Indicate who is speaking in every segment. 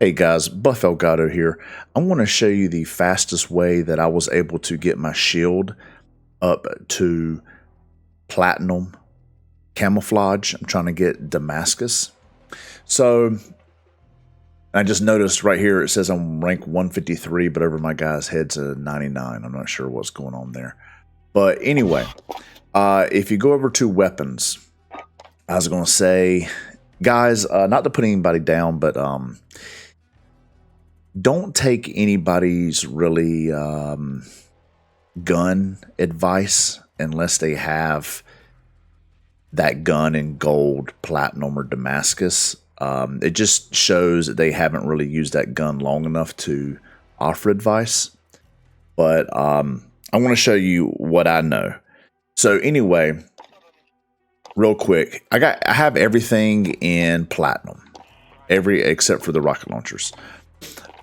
Speaker 1: Hey guys, Buff Elgato here. I want to show you the fastest way that I was able to get my shield up to platinum camouflage. I'm trying to get Damascus. So I just noticed right here it says I'm rank 153, but over my guy's head's a 99. I'm not sure what's going on there. But anyway, if you go over to weapons, I was going to say, guys, not to put anybody down, but don't take anybody's really gun advice unless they have that gun in gold, platinum, or Damascus. It just shows that they haven't really used that gun long enough to offer advice. But I want to show you what I know. So anyway, real quick, I have everything in platinum, except for the rocket launchers.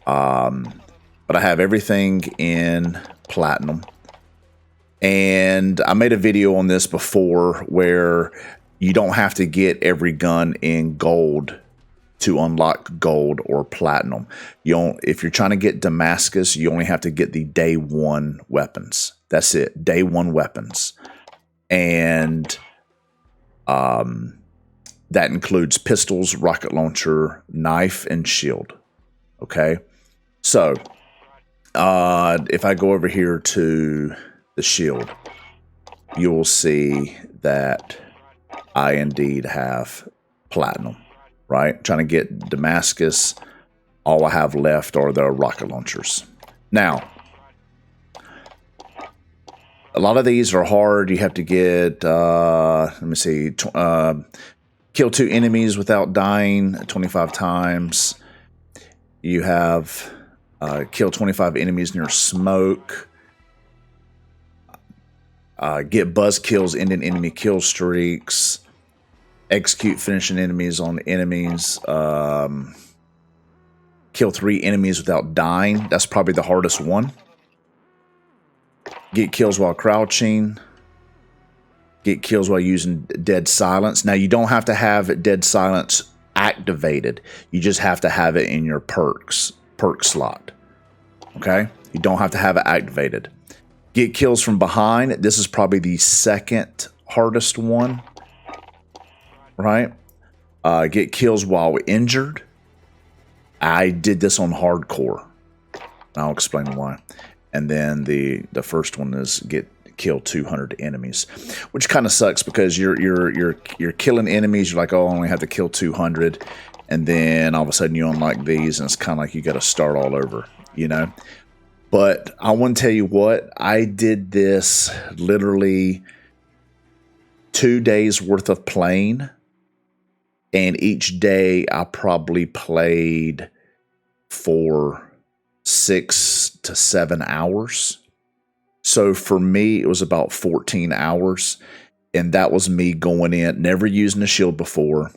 Speaker 1: But I have everything in platinum, and I made a video on this before where you don't have to get every gun in gold to unlock gold or platinum. If you're trying to get Damascus, you only have to get the day one weapons. That's it, day one weapons. And that includes pistols, rocket launcher, knife, and shield. Okay, so if I go over here to the shield, you will see that I indeed have platinum, right? Trying to get Damascus, all I have left are the rocket launchers. Now, a lot of these are hard. You have to get, let me see, kill 2 enemies without dying 25 times. You have kill 25 enemies near smoke. Get buzz kills, ending enemy kill streaks. Execute finishing enemies on enemies. Kill 3 enemies without dying. That's probably the hardest one. Get kills while crouching. Get kills while using dead silence. Now, you don't have to have dead silence activated. You just have to have it in your perk slot. Okay? You don't have to have it activated. Get kills from behind. This is probably the second hardest one. Right? Get kills while injured. I did this on hardcore. I'll explain why. And then the first one is kill 200 enemies, which kind of sucks because you're killing enemies. You're like, oh, I only have to kill 200, and then all of a sudden you unlock these, and it's kind of like you got to start all over, you know. But I want to tell you what, I did this literally 2 days worth of playing, and each day I probably played for 6 to 7 hours. So for me, it was about 14 hours, and that was me going in, never using a shield before.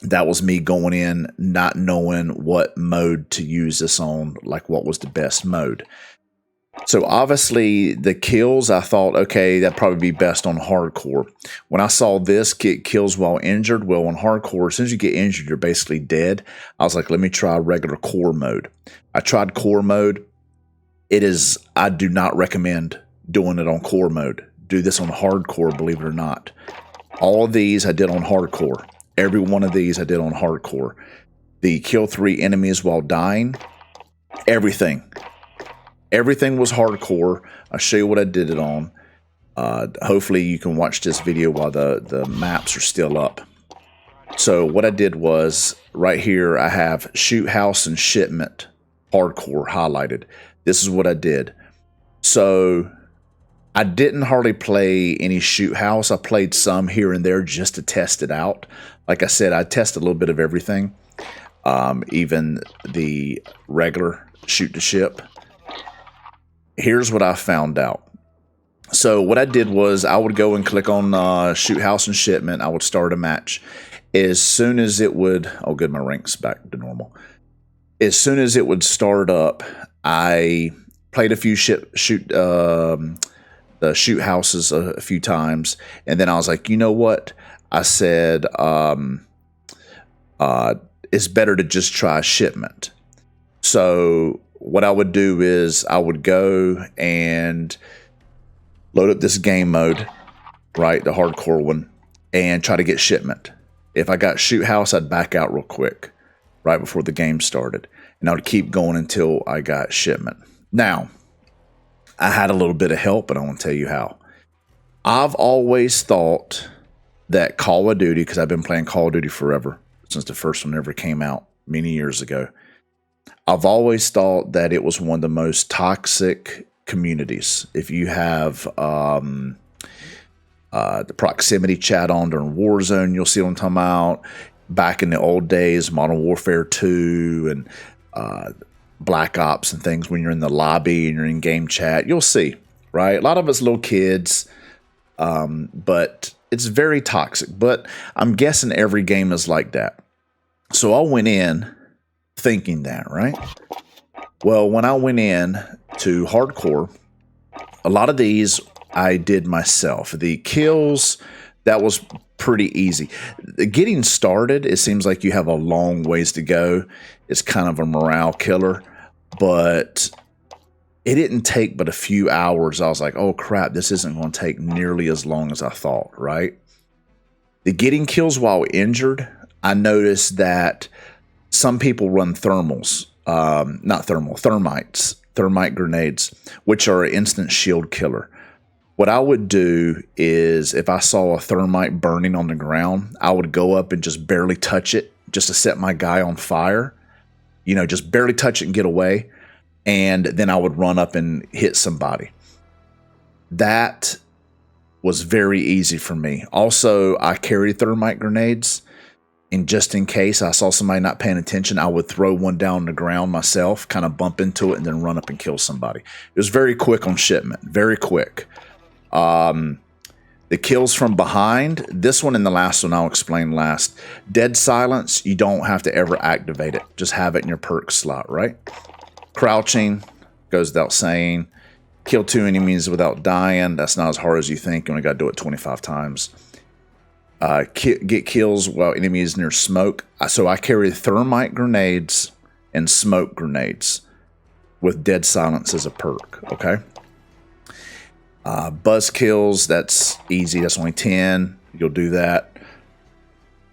Speaker 1: That was me going in, not knowing what mode to use this on, like what was the best mode. So obviously the kills, I thought, okay, that'd probably be best on hardcore. When I saw this, get kills while injured, well, on hardcore, as soon as you get injured, you're basically dead. I was like, let me try regular core mode. I tried core mode. I do not recommend doing it on core mode. Do this on hardcore, believe it or not. All of these I did on hardcore. Every one of these I did on hardcore. The kill 3 enemies while dying, everything. Everything was hardcore. I'll show you what I did it on. Hopefully you can watch this video while the maps are still up. So what I did was, right here I have shoot house and shipment hardcore highlighted. This is what I did. So I didn't hardly play any shoot house. I played some here and there just to test it out. Like I said, I tested a little bit of everything, even the regular shoot to ship. Here's what I found out. So what I did was I would go and click on shoot house and shipment. I would start a match. As soon as it would, oh good, my rank's back to normal. As soon as it would start up, I played a few the shoot houses a few times, and then I was like, you know what? I said, it's better to just try shipment. So what I would do is I would go and load up this game mode, right, the hardcore one, and try to get shipment. If I got shoot house, I'd back out real quick right before the game started, and I would keep going until I got shipment. Now, I had a little bit of help, and I want to tell you how. I've always thought that Call of Duty, because I've been playing Call of Duty forever, since the first one ever came out many years ago, I've always thought that it was one of the most toxic communities. If you have the proximity chat on during Warzone, you'll see what I'm talking about. Back in the old days, Modern Warfare 2 and Black Ops and things, when you're in the lobby and you're in game chat, you'll see, right? A lot of us little kids, but it's very toxic. But I'm guessing every game is like that. So I went in thinking that, right? Well, when I went in to hardcore, a lot of these I did myself. The kills, that was pretty easy. Getting started, it seems like you have a long ways to go. It's kind of a morale killer, but it didn't take but a few hours. I was like, oh crap, this isn't going to take nearly as long as I thought, right? The getting kills while injured, I noticed that some people run thermals, thermite grenades, which are an instant shield killer. What I would do is, if I saw a thermite burning on the ground, I would go up and just barely touch it, just to set my guy on fire. You know, just barely touch it and get away. And then I would run up and hit somebody. That was very easy for me. Also, I carry thermite grenades. And just in case I saw somebody not paying attention, I would throw one down on the ground myself, kind of bump into it, and then run up and kill somebody. It was very quick on shipment, very quick. The kills from behind, this one and the last one I'll explain last. Dead silence, you don't have to ever activate it. Just have it in your perk slot, right? Crouching, goes without saying. Kill 2 enemies without dying. That's not as hard as you think. You only got to do it 25 times. Get kills while enemies near smoke. So I carry thermite grenades and smoke grenades with dead silence as a perk, okay? Buzz kills, that's easy. That's only 10. You'll do that.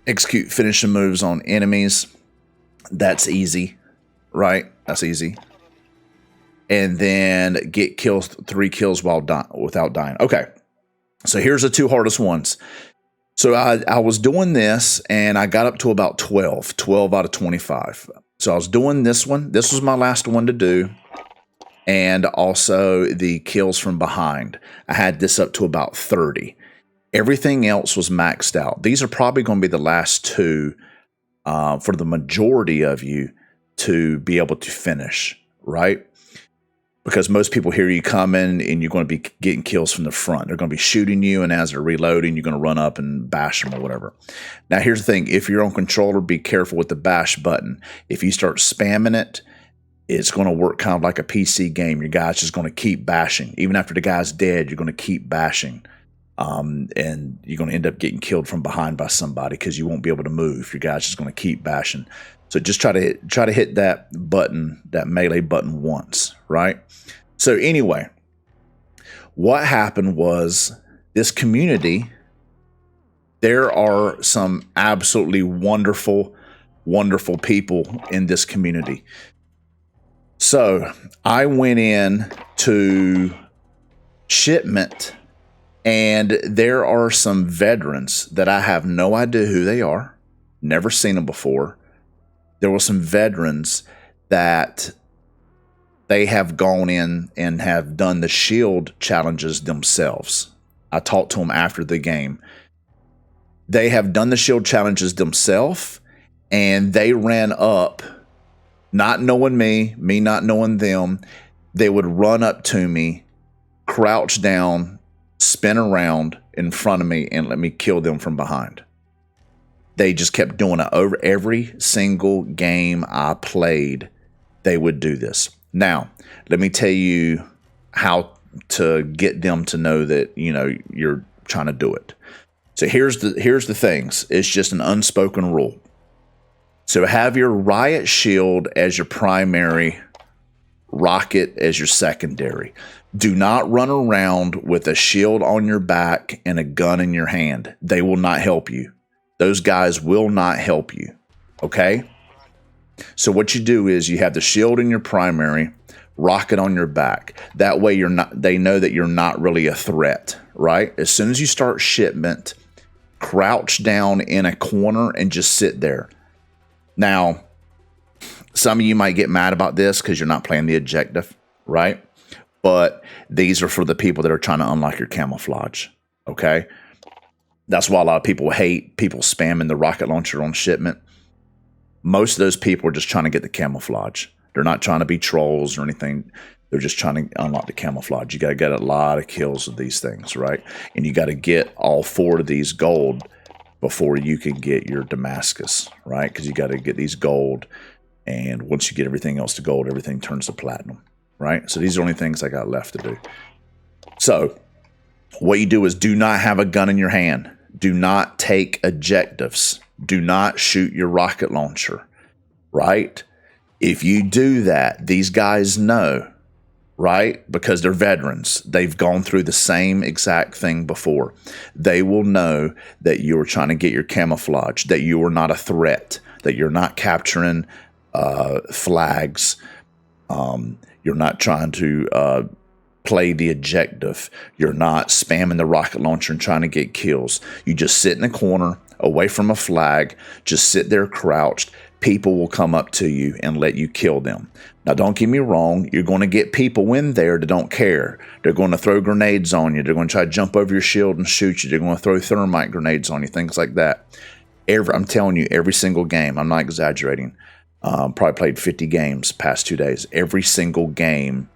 Speaker 1: Execute finishing moves on enemies. That's easy, right? That's easy. And then get kills, 3 kills without dying. Okay, so here's the 2 hardest ones. So I was doing this, and I got up to about 12 out of 25. So I was doing this one. This was my last one to do. And also the kills from behind. I had this up to about 30. Everything else was maxed out. These are probably going to be the last 2 for the majority of you to be able to finish, right? Because most people hear you coming and you're going to be getting kills from the front. They're going to be shooting you, and as they're reloading, you're going to run up and bash them or whatever. Now, here's the thing. If you're on controller, be careful with the bash button. If you start spamming it, it's going to work kind of like a PC game. Your guy's just going to keep bashing. Even after the guy's dead, you're going to keep bashing. And you're going to end up getting killed from behind by somebody because you won't be able to move. Your guy's just going to keep bashing. So just try to hit that button, that melee button once, right? So anyway, what happened was this community, there are some absolutely wonderful, wonderful people in this community. So I went in to shipment, and there are some veterans that I have no idea who they are, never seen them before. There were some veterans that they have gone in and have done the shield challenges themselves. I talked to them after the game. They have done the shield challenges themselves, and they ran up, not knowing me not knowing them. They would run up to me, crouch down, spin around in front of me, and let me kill them from behind. They just kept doing it over every single game I played. They would do this. Now, let me tell you how to get them to know that, you know, you're trying to do it. So here's the things. It's just an unspoken rule. So have your Riot shield as your primary, rocket as your secondary. Do not run around with a shield on your back and a gun in your hand. They will not help you. Those guys will not help you. Okay? So what you do is you have the shield in your primary, rocket on your back. That way they know that you're not really a threat, right? As soon as you start shipment, crouch down in a corner and just sit there. Now, some of you might get mad about this because you're not playing the objective, right? But these are for the people that are trying to unlock your camouflage, okay? That's why a lot of people hate people spamming the rocket launcher on shipment. Most of those people are just trying to get the camouflage. They're not trying to be trolls or anything. They're just trying to unlock the camouflage. You got to get a lot of kills with these things, right? And you got to get all 4 of these gold before you can get your Damascus, right? Because you got to get these gold. And once you get everything else to gold, everything turns to platinum, right? So these are the only things I got left to do. So what you do is do not have a gun in your hand. Do not take objectives. Do not shoot your rocket launcher, right? If you do that, these guys know, right? Because they're veterans. They've gone through the same exact thing before. They will know that you're trying to get your camouflage, that you are not a threat, that you're not capturing flags. You're not trying to play the objective. You're not spamming the rocket launcher and trying to get kills. You just sit in a corner away from a flag, just sit there crouched. People will come up to you and let you kill them. Now, don't get me wrong. You're going to get people in there that don't care. They're going to throw grenades on you. They're going to try to jump over your shield and shoot you. They're going to throw thermite grenades on you, things like that. I'm telling you, every single game, I'm not exaggerating, probably played 50 games past 2 days. Every single game,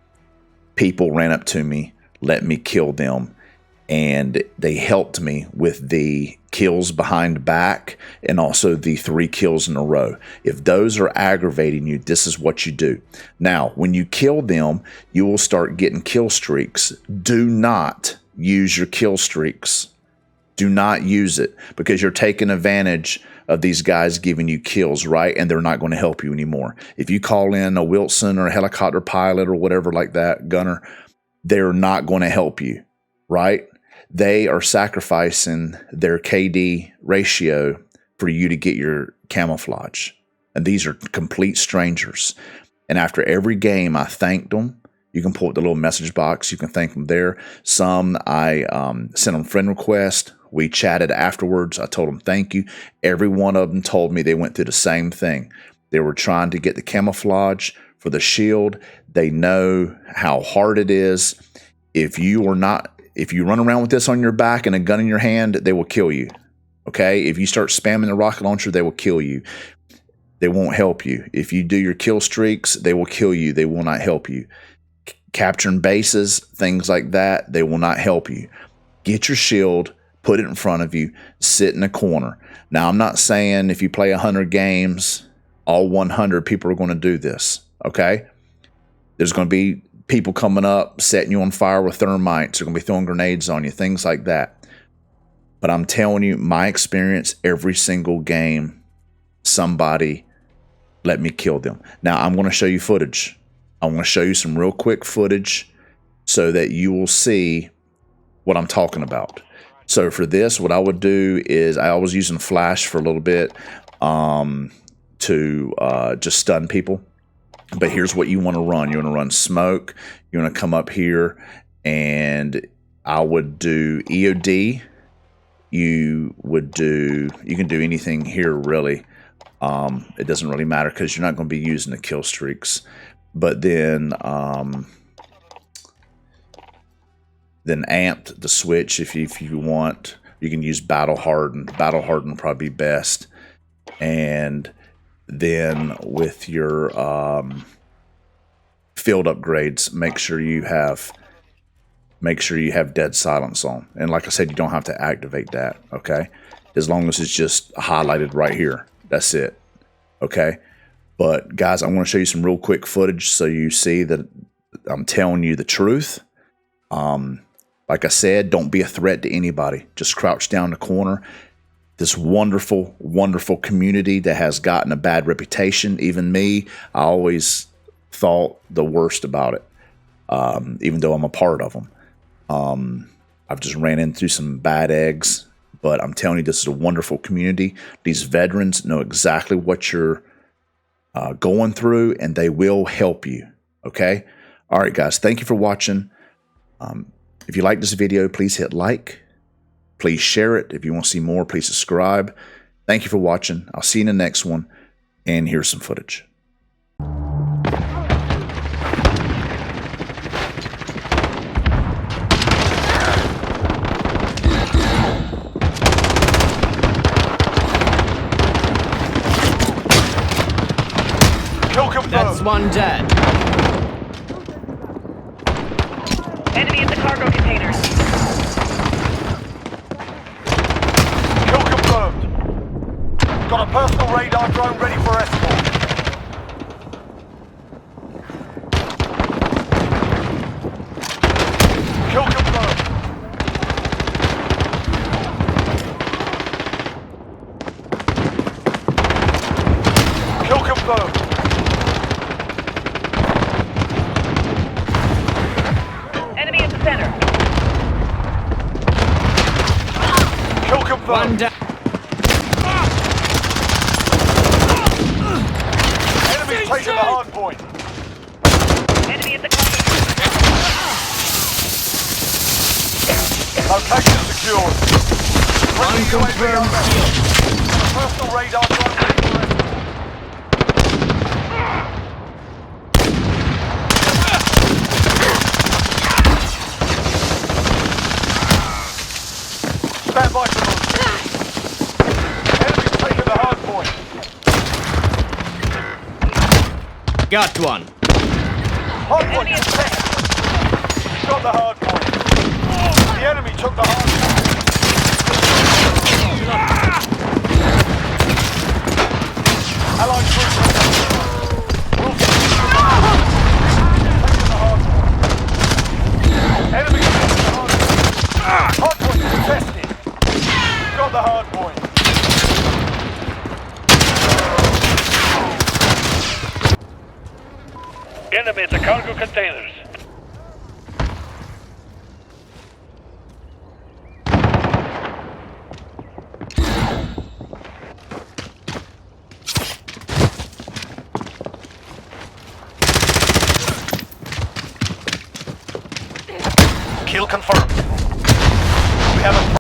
Speaker 1: people ran up to me, let me kill them, and they helped me with the kills behind back and also the 3 kills in a row. If those are aggravating you, this is what you do. Now, when you kill them, you will start getting kill streaks. Do not use your kill streaks. Do not use it because you're taking advantage of these guys giving you kills, right? And they're not going to help you anymore. If you call in a Wilson or a helicopter pilot or whatever like that, gunner, they're not going to help you, right? They are sacrificing their KD ratio for you to get your camouflage. And these are complete strangers. And after every game, I thanked them. You can pull up the little message box. You can thank them there. Some I sent them friend requests. We chatted afterwards. I told them thank you. Every one of them told me they went through the same thing. They were trying to get the camouflage for the shield. They know how hard it is. If you run around with this on your back and a gun in your hand, they will kill you. Okay? If you start spamming the rocket launcher, they will kill you. They won't help you. If you do your kill streaks, they will kill you. They will not help you. Capturing bases, things like that, they will not help you. Get your shield, put it in front of you, sit in a corner. Now, I'm not saying if you play 100 games, all 100 people are going to do this, okay? There's going to be people coming up, setting you on fire with thermites. They're going to be throwing grenades on you, things like that. But I'm telling you, my experience, every single game, somebody let me kill them. Now, I'm going to show you footage. I want to show you some real quick footage so that you will see what I'm talking about. So for this, what I would do is I was using flash for a little bit to just stun people. But here's what you want to run. You want to run smoke. You want to come up here, and I would do EOD. You can do anything here really. It doesn't really matter because you're not going to be using the kill streaks. But then amped the switch if you want. You can use battle hardened. Battle hardened would probably be best. And then with your field upgrades, make sure you have dead silence on. And like I said, you don't have to activate that, okay? As long as it's just highlighted right here. That's it, okay? But guys, I want to show you some real quick footage so you see that I'm telling you the truth. Like I said, don't be a threat to anybody. Just crouch down the corner. this wonderful, wonderful community that has gotten a bad reputation. Even me, I always thought the worst about it, even though I'm a part of them. I've just ran into some bad eggs, but I'm telling you, this is a wonderful community. These veterans know exactly what you're going through, and they will help you. Okay? All right, guys. Thank you for watching. If you like this video, please hit like. Please share it. If you want to see more, please subscribe. Thank you for watching. I'll see you in the next one. And here's some footage.
Speaker 2: That's one dead.
Speaker 3: Enemy in the cargo containers.
Speaker 4: Kill confirmed. Got a personal radar drone ready for escort. Kill confirmed. Kill confirmed.
Speaker 3: Enemy in the center.
Speaker 4: Kill confirmed.
Speaker 2: One dead.
Speaker 4: Enemy's taking the hard point.
Speaker 3: Enemy in the cargo.
Speaker 4: Location secured. Friendly UAV
Speaker 2: Unconfirmed
Speaker 4: overhead.
Speaker 2: kill.
Speaker 4: Got a personal radar drone ready for escort. Stand by for those. Enemy's taking the hard point.
Speaker 2: Got one.
Speaker 4: Hard point
Speaker 3: Enemy in the center.
Speaker 4: got the hard point. The enemy took the hard point. Allied troops. Wilson. Taking the hard point. Enemy taking the hard point. Hard point contested. Got the hard point.
Speaker 5: Enemy at the cargo containers.
Speaker 4: Kill confirmed. We have a